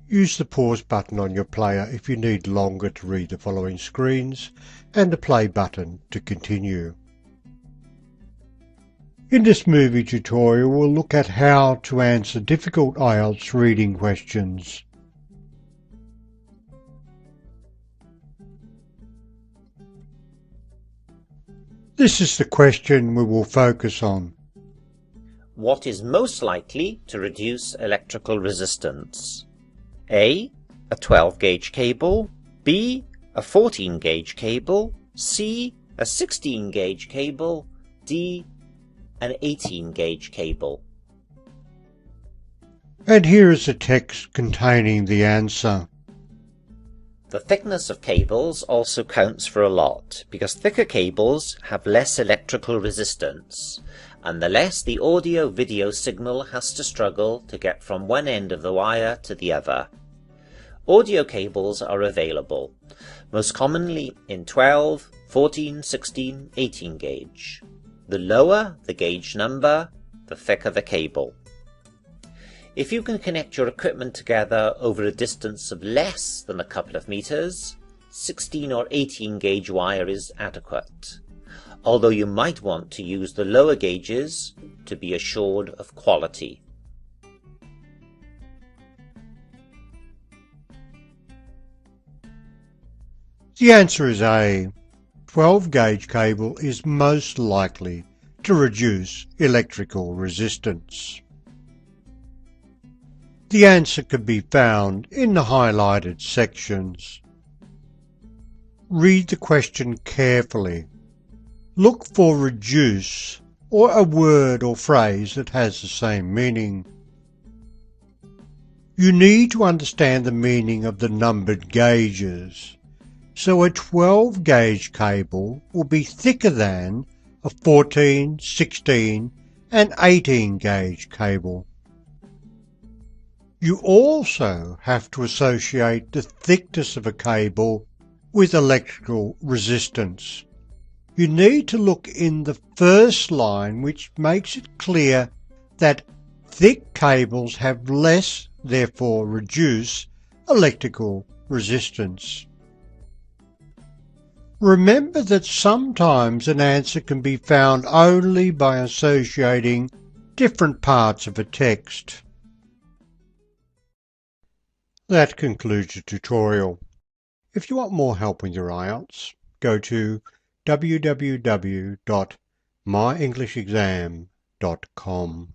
Use the pause button on your player if you need longer to read the following screens, and the play button to continue. In this movie tutorial, we'll look at how to answer difficult IELTS reading questions. This is the question we will focus on. What is most likely to reduce electrical resistance? A. A 12-gauge cable. B. A 14-gauge cable. C. A 16-gauge cable. D. An 18-gauge cable. And here is a text containing the answer. The thickness of cables also counts for a lot, because thicker cables have less electrical resistance, and the less the audio-video signal has to struggle to get from one end of the wire to the other. Audio cables are available, most commonly in 12, 14, 16, 18 gauge. The lower the gauge number, the thicker the cable. If you can connect your equipment together over a distance of less than a couple of meters, 16 or 18 gauge wire is adequate, although you might want to use the lower gauges to be assured of quality. The answer is A. 12-gauge cable is most likely to reduce electrical resistance. The answer can be found in the highlighted sections. Read the question carefully. Look for reduce or a word or phrase that has the same meaning. You need to understand the meaning of the numbered gauges. So a 12-gauge cable will be thicker than a 14, 16 and 18-gauge cable. You also have to associate the thickness of a cable with electrical resistance. You need to look in the first line, which makes it clear that thick cables have less, therefore reduce, electrical resistance. Remember that sometimes an answer can be found only by associating different parts of a text. That concludes the tutorial. If you want more help with your IELTS, go to www.myenglishexam.com.